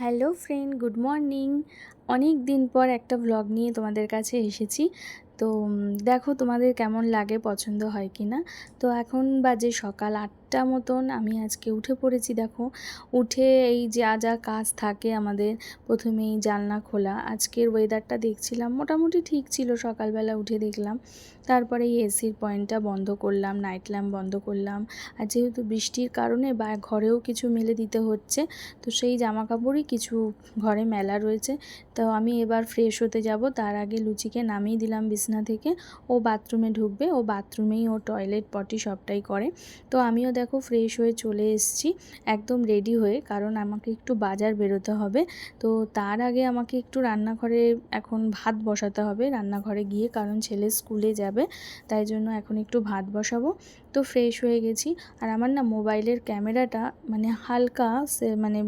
Hello friend, good morning. অনেক দিন পর একটা ব্লগ নিয়ে তোমাদের কাছে এসেছি। তো দেখো তোমাদের কেমন লাগে, পছন্দ হয় কি না। তো এখন বাজে সকাল 8টা মতন। আমি আজকে উঠে পড়েছি। দেখো উঠে এই যা যা কাজ থাকে আমাদের, প্রথমেই জানলা খোলা। আজকের ওয়েদারটা দেখছিলাম মোটামুটি ঠিক ছিল, সকালবেলা উঠে দেখলাম। তারপরে এই এসির পয়েন্টটা বন্ধ করলাম, নাইট ল্যাম্প বন্ধ করলাম। আর যেহেতু বৃষ্টির কারণে বা ঘরেও কিছু মেলে দিতে হচ্ছে, তো সেই জামা কাপড়ই কিছু ঘরে মেলা রয়েছে। তো আমি এবার ফ্রেশ হতে যাব, তার আগে লুচিকে নামিয়ে দিলাম বিছনা থেকে। ও বাথরুমে ঢুকবে, ও বাথরুমেই ও টয়লেট পটি সবটাই করে। তো আমিও দেখো ফ্রেশ হয়ে চলে এসেছি একদম রেডি হয়ে, কারণ আমাকে একটু বাজার বেরোতে হবে। তো তার আগে আমাকে একটু রান্নাঘরে এখন ভাত বসাতে হবে, রান্নাঘরে গিয়ে, কারণ ছেলে স্কুলে যাবে, তাই জন্য এখন একটু ভাত বসাবো। তো ফ্রেশ হয়ে গেছি। আর আমার না মোবাইলের ক্যামেরাটা মানে হালকা মানে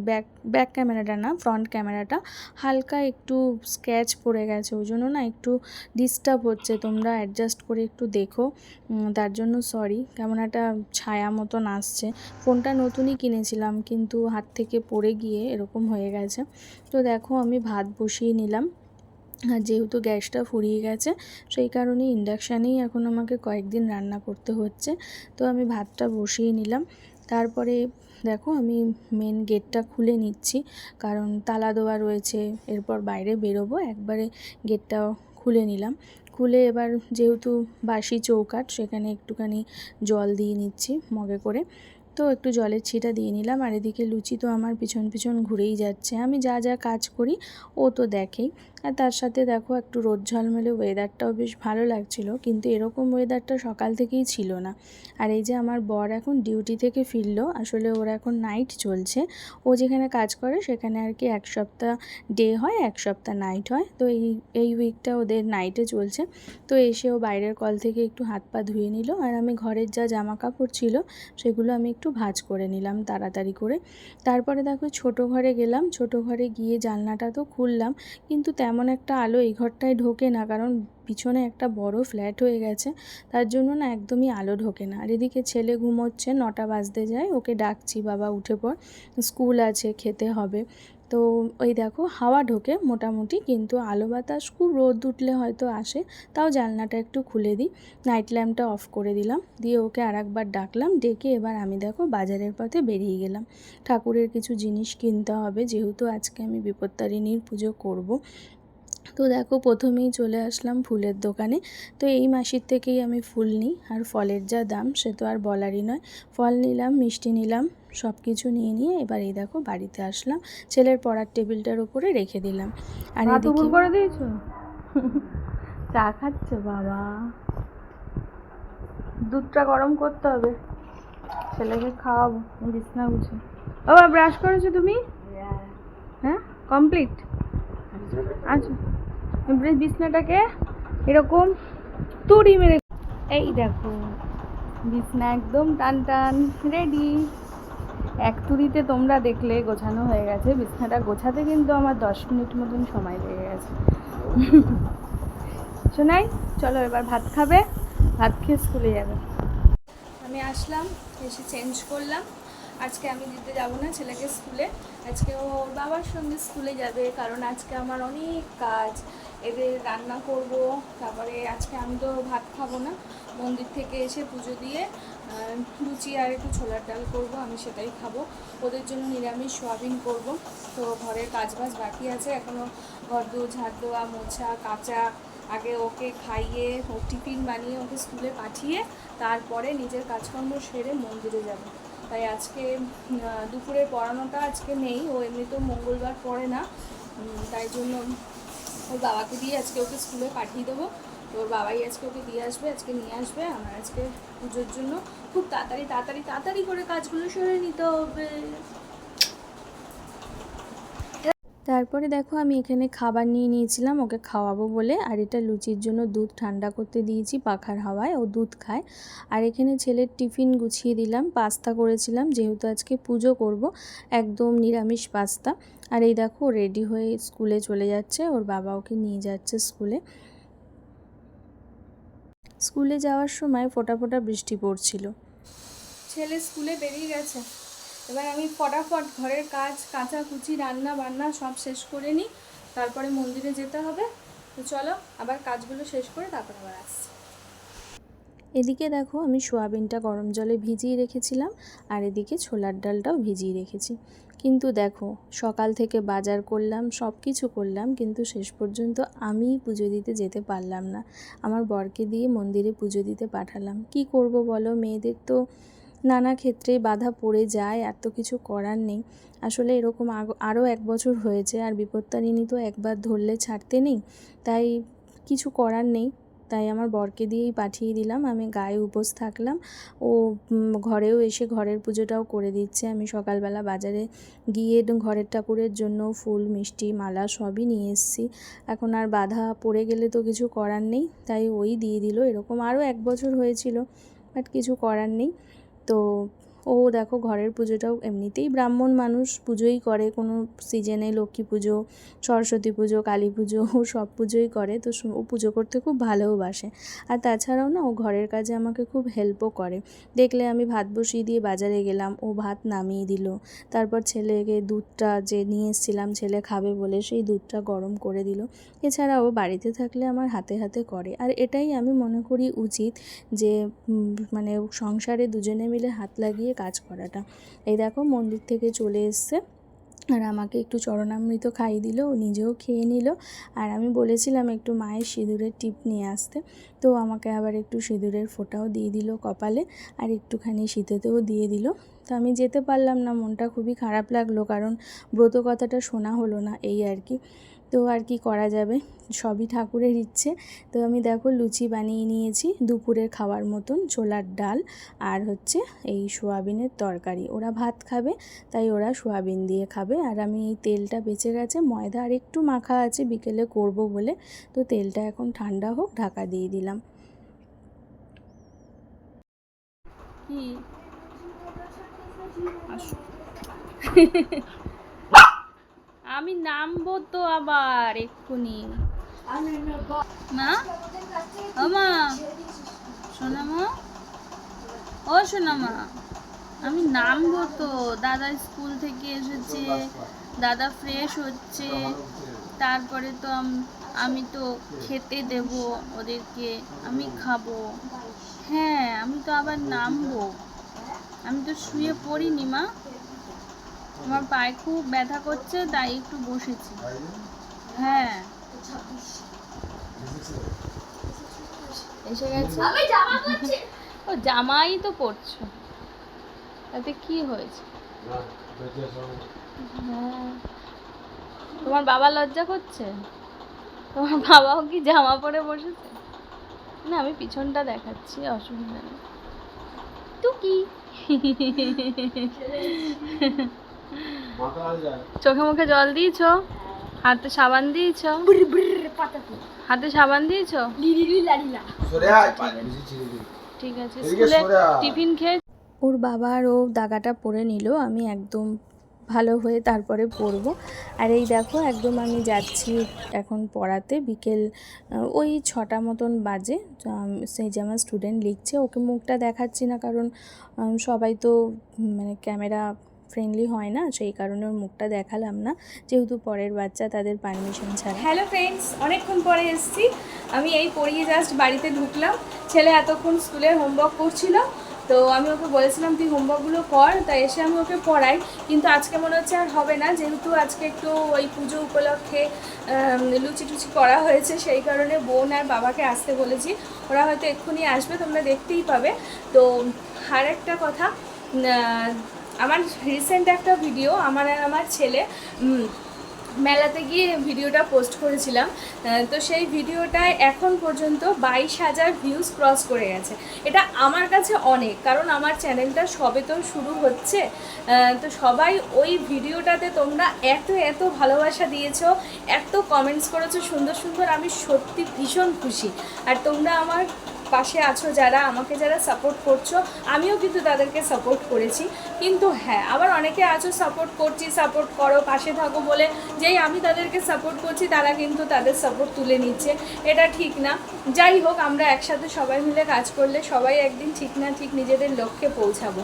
ব্যাক ক্যামেরাটা না, ফ্রন্ট ক্যামেরাটা হালকা একটু স্ক্র্যাচ পড়ে গেছে, ওই জন্য না একটু ডিস্টার্ব হচ্ছে। তোমরা অ্যাডজাস্ট করে একটু দেখো, তার জন্য সরি। কেমন একটা ছায়া মতন আসছে। ফোনটা নতুনই কিনেছিলাম, কিন্তু হাত থেকে পড়ে গিয়ে এরকম হয়ে গেছে। তো দেখো আমি ভাত বসিয়ে নিলাম। আর যেহেতু গ্যাসটা ফুরিয়ে গেছে, সেই কারণে ইন্ডাকশানেই এখন আমাকে কয়েকদিন রান্না করতে হচ্ছে। তো আমি ভাতটা বসিয়ে নিলাম। তারপরে দেখো আমি মেন গেটটা খুলে নিচ্ছি, কারণ তালা দেওয়া রয়েছে। এরপর বাইরে বেরোবো, একবারে গেটটা খুলে নিলাম। খুলে এবার যেহেতু বাসি চৌকাঠ, সেখানে একটুখানি জল দিয়ে নিচ্ছি মগে করে। তো একটু জলের ছিটা দিয়ে নিলাম। আর এদিকে লুচি তো আমার পিছন পিছন ঘুরেই যাচ্ছে, আমি যা যা কাজ করি ও তো দেখেই। আর তার সাথে দেখো একটু রোদ ঝলমলে ওয়েদারটাও বেশ ভালো লাগছিল, কিন্তু এরকম ওয়েদারটা সকাল থেকেই ছিল না। আর এই যে আমার বর এখন ডিউটি থেকে ফিরলো, আসলে ওর এখন নাইট চলছে। ও যেখানে কাজ করে সেখানে আর কি এক সপ্তাহ ডে হয়, এক সপ্তাহ নাইট হয়। তো এই উইকটা ওদের নাইটে চলছে। তো এসে ও বাইরের কল থেকে একটু হাত পা ধুয়ে নিল, আর আমি ঘরের যা জামা কাপড় ছিল সেগুলো আমি একটু ভাঁজ করে নিলাম তাড়াতাড়ি করে। তারপরে দেখো ছোটো ঘরে গেলাম, ছোটো ঘরে গিয়ে জানলাটা তো খুললাম, কিন্তু তেমন একটা আলো এই ঘরটায় ঢোকে না, কারণ পিছনে একটা বড় ফ্ল্যাট হয়ে গেছে, তার জন্য না একদমই আলো ঢোকে না। আর এদিকে ছেলে ঘুমোচ্ছে, 9টা বাজতে যায়, ওকে ডাকছি বাবা উঠে পড়, স্কুল আছে, খেতে হবে। তো ওই দেখো হাওয়া ঢোকে মোটামুটি, কিন্তু আলো বাতাস খুব রোদ উঠলে হয়তো আসে। তাও জানলাটা একটু খুলে দিই, নাইট ল্যাম্পটা অফ করে দিলাম, দিয়ে ওকে আরেকবার ডাকলাম, ডেকে এবার আমি দেখো বাজারের পথে বেরিয়ে গেলাম। ঠাকুরের কিছু জিনিস কিনতে হবে, যেহেতু আজকে আমি বিপত্তারিণীর পুজো করব। তো দেখো প্রথমেই চলে আসলাম ফুলের দোকানে। তো এই মাসির থেকেই আমি ফুল নিই, আর ফলের যা দাম সে তো আর বলারই নয়। ফল নিলাম, মিষ্টি নিলাম, সব কিছু নিয়ে এবার এই দেখো বাড়িতে আসলাম, ছেলের পড়ার টেবিলটার উপরে রেখে দিলাম। আর ভাত এদিকে উবুর করে দিয়েছো? চা খাচ্ছে বাবা। দুধটা গরম করতে হবে, ছেলেকে খাওয়াবো। বিছনা গুছে বাবা, ব্রাশ করেছো তুমি? হ্যাঁ, কমপ্লিট। আচ্ছা, বিছনাটাকে এরকম তুড়ি মেরে, এই দেখো বিছনা একদম টান টান রেডি। এক তুড়িতে তোমরা দেখলে গোছানো হয়ে গেছে। বিছনাটা গোছাতে কিন্তু আমার 10 মিনিট মতন সময় লেগে গেছে। শোনাই, চলো এবার ভাত খাবে, ভাত খেয়ে স্কুলে যাবে। আমি আসলাম, এসে চেঞ্জ করলাম। আজকে আমি দিতে যাব না ছেলেকে স্কুলে, আজকে ও ওর বাবার সঙ্গে স্কুলে যাবে, কারণ আজকে আমার অনেক কাজ। এদের রান্না করব, তারপরে আজকে আমি তো ভাত খাবো না, মন্দির থেকে এসে পুজো দিয়ে লুচি আর একটু ছোলার ডাল করব, আমি সেটাই খাবো। ওদের জন্য নিরামিষ সোয়াবিন করব। তো ঘরের কাজবাজ বাকি আছে এখনও, ঘর দোর ঝাড় দেওয়া, মোছা, কাচা। আগে ওকে খাইয়ে, ও টিফিন বানিয়ে ওকে স্কুলে পাঠিয়ে তারপরে নিজের কাজকর্ম সেরে মন্দিরে যাব। তাই আজকে দুপুরে পড়ানোটা আজকে নেই, ও এমনিতেও মঙ্গলবার পড়ে না, তাই জন্য ওর বাবাকে দিয়ে আজকে ওকে স্কুলে পাঠিয়ে দেবো। তো ওর বাবাই আজকে ওকে দিয়ে আসবে, আজকে নিয়ে আসবে। আমার আজকে পুজোর জন্য খুব তাড়াতাড়ি করে কাজগুলো সেরে নিতে হবে। তারপরে দেখো আমি এখানে খাবার নিয়ে নিয়েছিলাম ওকে খাওয়াবো বলে, আর এটা লুচির জন্য দুধ ঠান্ডা করতে দিয়েছি পাখার হাওয়ায়, ও দুধ খায়। আর এখানে ছেলের টিফিন গুছিয়ে দিলাম, পাস্তা করেছিলাম যেহেতু আজকে পুজো করব, একদম নিরামিষ পাস্তা। আর এই দেখো রেডি হয়ে স্কুলে চলে যাচ্ছে, ওর বাবা ওকে নিয়ে যাচ্ছে স্কুলে। স্কুলে যাওয়ার সময় ফোঁটা ফোঁটা বৃষ্টি পড়ছিল। ছেলে স্কুলে বেরিয়ে গেছে, এবার আমি ফটাফট ঘরের কাজ কাচাকুচি রান্না বান্না সব শেষ করে নিই, তারপরে মন্দিরে যেতে হবে। তো চলো আবার কাজগুলো শেষ করে তারপরে আবার আসছি। এদিকে দেখো আমি সোয়াবিনটা গরম জলে ভিজিয়ে রেখেছিলাম, আর এদিকে ছোলার ডালটাও ভিজিয়ে রেখেছি। কিন্তু দেখো সকাল থেকে বাজার করলাম, সব কিছু করলাম, কিন্তু শেষ পর্যন্ত আমি পুজো দিতে যেতে পারলাম না। আমার বরকে দিয়ে মন্দিরে পুজো দিতে পাঠালাম। কি করব বলো, মেয়েদের তো নানা ক্ষেত্রে বাধা পড়ে যায়, আর তো কিছু করার নেই। আসলে এরকম আরও 1 বছর হয়েছে, আর বিপত্তারিণী তো একবার ধরলে ছাড়তে নেই, তাই কিছু করার নেই। তাই আমার বরকে দিয়েই পাঠিয়ে দিলাম। আমি গায়ে উপোস থাকলাম, ও ঘরেও এসে ঘরের পুজোটাও করে দিচ্ছে। আমি সকালবেলা বাজারে গিয়ে ঘরের ঠাকুরের জন্য ফুল মিষ্টি মালা সবই নিয়ে এসেছি। এখন আর বাধা পড়ে গেলে তো কিছু করার নেই, তাই ওই দিয়ে দিল। এরকম আরও 1 বছর হয়েছিল, বাট কিছু করার নেই। তো ও দেখো ঘরের পুজোটাও, এমনিতেই ব্রাহ্মণ মানুষ পুজোই করে, কোনো সিজনে লক্ষ্মী পুজো, সরস্বতী পুজো, কালী পুজো, ও সব পুজোই করে। তো ও পুজো করতে খুব ভালোবাসে। আর তাছাড়াও না, ও ঘরের কাজে আমাকে খুব হেল্পও করে। দেখলে আমি ভাত বসিয়ে দিয়ে বাজারে গেলাম, ও ভাত নামিয়ে দিল। তারপর ছেলেকে দুধটা যে নিয়ে এসেছিলাম ছেলে খাবে বলে, সেই দুধটা গরম করে দিল। এছাড়াও বাড়িতে থাকলে আমার হাতে হাতে করে। আর এটাই আমি মনে করি উচিত, যে মানে সংসারে দুজনে মিলে হাত লাগিয়ে কাজ করাটা। এই দেখো মন্দির থেকে চলে এসছে, আর আমাকে একটু চরণামৃত খাইয়ে দিল, ও নিজেও খেয়ে নিল। আর আমি বলেছিলাম একটু মায়ের সিঁদুরের টিপ নিয়ে আসতে, তো আমাকে আবার একটু সিঁদুরের ফোঁটাও দিয়ে দিল কপালে, আর একটুখানি শীতেতেও দিয়ে দিল। তো আমি যেতে পারলাম না, মনটা খুবই খারাপ লাগলো, কারণ ব্রত কথাটা শোনা হলো না, এই আর কি। তো আর কি করা যাবে, সবই ঠাকুরের ইচ্ছে। তো আমি দেখো লুচি বানিয়ে নিয়েছি দুপুরের খাওয়ার মতন, ছোলার ডাল আর হচ্ছে এই সোয়াবিনের তরকারি। ওরা ভাত খাবে, তাই ওরা সোয়াবিন দিয়ে খাবে। আর আমি এই তেলটা বেঁচে গেছে, ময়দা আর একটু মাখা আছে, বিকেলে করব বলে। তো তেলটা এখন ঠান্ডা হোক, ঢাকা দিয়ে দিলাম। কি আমি নামবো তো আবার এক্ষুনি। মা, ও মা, সোনামা, ও সোনামা, আমি নামবো তো। দাদা স্কুল থেকে এসেছে, দাদা ফ্রেশ হচ্ছে, তারপরে তো আমি তো খেতে দেব ওদেরকে, আমি খাবো। হ্যাঁ আমি তো আবার নামবো, আমি তো শুয়ে পড়িনি মা, আমার পায়ে খুব ব্যথা করছে, তাই একটু বসেছি। হ্যাঁ এসে গেছে। ও জামাই তো পরছো, তাতে কি হয়েছে? হ্যাঁ তোমার বাবা লজ্জা করছে? তোমার বাবাও কি জামা পরে বসেছে? না আমি পিছনটা দেখাচ্ছি, অসুবিধা নেই। টুকি চোখে মুখে জল দিয়েছ, হাতে সাবান দিয়েছ, হাতে সাবান দিয়েছ? ঠিক আছে, স্কুলে টিফিন খেয়ে ওর বাবা আর ও দাগাটা পরে নিল, আমি একদম ভালো হয়ে তারপরে পরবো। আর এই দেখো একদম আমি যাচ্ছি এখন পড়াতে, বিকেল ওই 6টা মতন বাজে। সেই যে আমার স্টুডেন্ট লিখছে, ওকে মুখটা দেখাচ্ছি না, কারণ সবাই তো মানে ক্যামেরা ফ্রেন্ডলি হয় না, সেই কারণে ওর মুখটা দেখালাম না, যেহেতু পরের বাচ্চা, তাদের পারমিশন ছাড়া। হ্যালো ফ্রেন্ডস, অনেকক্ষণ পরে এসেছি। আমি এই পড়িয়ে জাস্ট বাড়িতে ঢুকলাম। ছেলে এতক্ষণ স্কুলের হোমওয়ার্ক করছিল, তো আমি ওকে বলেছিলাম তুই হোমওয়ার্কগুলো কর, তাই এসে আমি ওকে পড়াই। কিন্তু আজকে মনে হচ্ছে আর হবে না, যেহেতু আজকে একটু ওই পুজো উপলক্ষে লুচি টুচি করা হয়েছে, সেই কারণে বোন আর বাবাকে আসতে বলেছি। ওরা হয়তো এক্ষুনি আসবে, তোমরা দেখতেই পাবে। তো আর একটা কথা, আমার রিসেন্ট একটা ভিডিও, আমার আর আমার ছেলে মেলাতে গিয়ে ভিডিওটা পোস্ট করেছিলাম। তো সেই ভিডিওটায় এখন পর্যন্ত 22,000 ভিউজ ক্রস করে গেছে। এটা আমার কাছে অনেক, কারণ আমার চ্যানেলটা সবে তো শুরু হচ্ছে। তো সবাই ওই ভিডিওটাতে তোমরা এত এত ভালোবাসা দিয়েছো, এত কমেন্টস করেছো সুন্দর সুন্দর, আমি সত্যি ভীষণ খুশি। আর তোমরা আমার পাশে আছো, যারা আমাকে যারা সাপোর্ট করছো, আমিও কিন্তু তাদেরকে সাপোর্ট করেছি। কিন্তু হ্যাঁ, আবার অনেকে আছো সাপোর্ট করছি, সাপোর্ট করো, পাশে থাকো বলে, যেই আমি তাদেরকে সাপোর্ট করছি তারা কিন্তু তাদের সাপোর্ট তুলে নিচ্ছে, এটা ঠিক না। যাই হোক, আমরা একসাথে সবাই মিলে কাজ করলে সবাই একদিন ঠিক না ঠিক নিজেদের লক্ষ্যে পৌঁছাবো।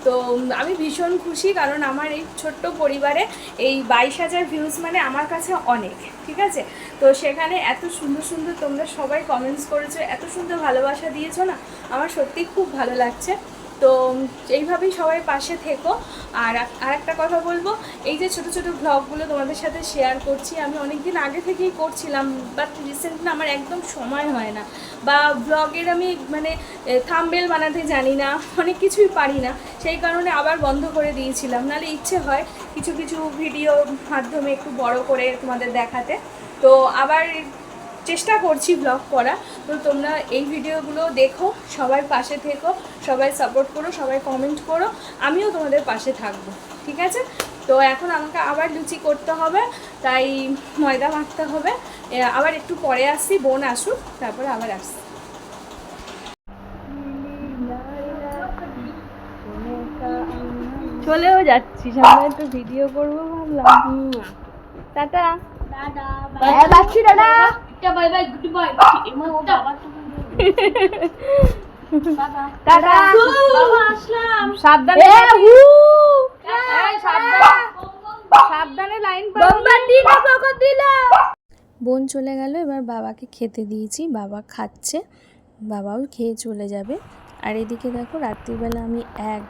তো আমি ভীষণ খুশি, কারণ আমার এই ছোট্ট পরিবারে এই 22,000 ভিউজ মানে আমার কাছে অনেক, ঠিক আছে। তো সেখানে এত সুন্দর সুন্দর তোমরা সবাই কমেন্টস করেছো, এত সুন্দর ভালোবাসা দিয়েছো না, আমার সত্যি খুব ভালো লাগছে। তো এইভাবেই সবাই পাশে থেকো। আর একটা কথা বলবো, এই যে ছোটো ছোটো ভ্লগগুলো তোমাদের সাথে শেয়ার করছি, আমি অনেক দিন আগে থেকেই করছিলাম, বাট রিসেন্ট না আমার একদম সময় হয় না, বা ব্লগের আমি মানে থাম্বনেল বানাতে জানি না, অনেক কিছুই পারি না, সেই কারণে আবার বন্ধ করে দিয়েছিলাম। নাহলে ইচ্ছে হয় কিছু কিছু ভিডিওর মাধ্যমে একটু বড় করে তোমাদের দেখাতে। তো আবার চেষ্টা করছি ব্লগ করা। তো তোমরা এই ভিডিওগুলো দেখো, সবাই পাশে থেকো, সবাই সাপোর্ট করো, সবাই কমেন্ট করো, আমিও তোমাদের পাশে থাকবো, ঠিক আছে। তো এখন আমাকে আবার লুচি করতে হবে, তাই ময়দা মাখতে হবে। আবার একটু পরে আসছি, বোন আসুক, তারপরে আবার আসছি। চলেও যাচ্ছি, সামনে একটু ভিডিও করবো ভাবলাম। টাটা। বাচ্চি দাদা বাই বাই গুড বাই বাবা টাটা। বাবা আসলাম সাবধানে সাবধানে লাইন বোন চলে গেল, এবার বাবাকে খেতে দিয়েছি, বাবা খাচ্ছে, বাবাও খেয়ে চলে যাবে। আর এদিকে দেখো রাত্রিবেলা আমি এক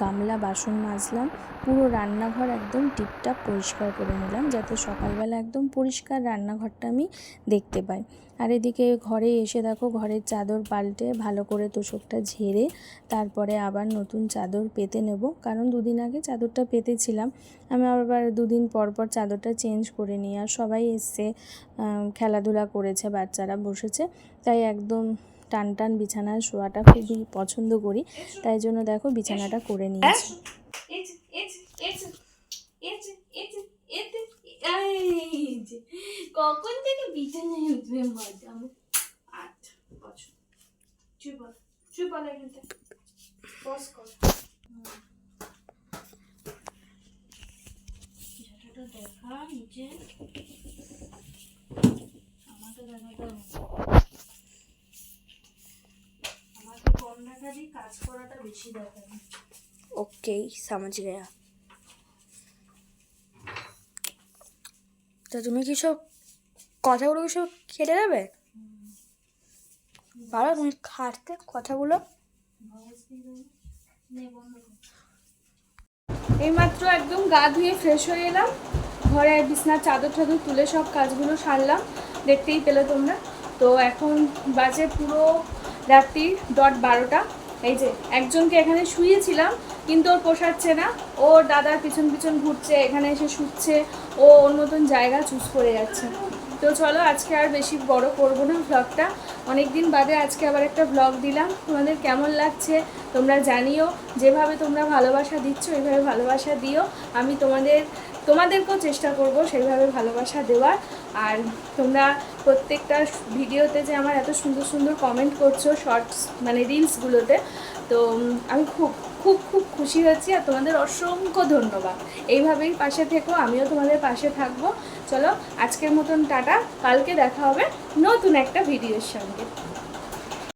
গামলা বাসন মাজলাম, পুরো রান্নাঘর একদম টিপটাপ পরিষ্কার করে নিলাম, যাতে সকালবেলা একদম পরিষ্কার রান্নাঘরটা আমি দেখতে পাই। আর এদিকে ঘরে এসে দেখো ঘরের চাদর পাল্টে ভালো করে তোষকটা ঝেড়ে তারপরে আবার নতুন চাদর পেতে নেব, কারণ দুদিন আগে চাদরটা পেতেছিলাম, আমি আবার দুদিন পর পর চাদরটা চেঞ্জ করে নিই। আর সবাই এসছে, খেলাধুলা করেছে, বাচ্চারা বসেছে, তাই একদম টান টান বিছানায় শোয়াটা খুবই পছন্দ করি, তাই জন্য দেখো বিছানাটা করে নিয়েছি। কখন থেকে বিছানায় উঠবে মজা। আচ্ছা বসো, চুপ চুপ এখানটা বস কর। দেখা নিচে আমাকে দেখাতে হবে, আমাকে কম দেখা দিই, কাজ করাটা বেশি দেখাবে। ओके समझ गया তো তুমি কি সব কথাগুলো সব কেটে দেবে? ভালো তুমি খাটতে কথাগুলো। এইমাত্র একদম গা ধুয়ে ফ্রেশ হয়ে এলাম, ঘরে বিছনার চাদর টাদর তুলে সব কাজগুলো সারলাম, দেখতেই পেলে তোমরা। তো এখন বাজে পুরো রাত্রি 12:30। এই যে একজনকে এখানে শুয়েছিলাম, কিন্তু ওর পোষাচ্ছে না, ওর দাদার পিছন পিছন ঘুরছে, এখানে এসে শুচ্ছে, ও ওর মতন জায়গা চুজ করে যাচ্ছে। তো চলো আজকে আর বেশি বড় করবো না ব্লগটা, অনেক দিন বাদে আজকে আবার একটা ব্লগ দিলাম। তোমাদের কেমন লাগছে তোমরা জানিও, যেভাবে তোমরা ভালোবাসা দিচ্ছ এইভাবে ভালোবাসা দিও, আমি তোমাদেরকেও চেষ্টা করব সেইভাবে ভালোবাসা দেওয়ার। আর তোমরা প্রত্যেকটা ভিডিওতে যে আমার এত সুন্দর সুন্দর কমেন্ট করছো শর্টস মানে রিলসগুলোতে, তো আমি খুব খুব খুব খুশি হচ্ছি, আর তোমাদের অসংখ্য ধন্যবাদ। এইভাবেই পাশে থেকো, আমিও তোমাদের পাশে থাকবো। চলো আজকের মতন টাটা, কালকে দেখা হবে নতুন একটা ভিডিওর সঙ্গে।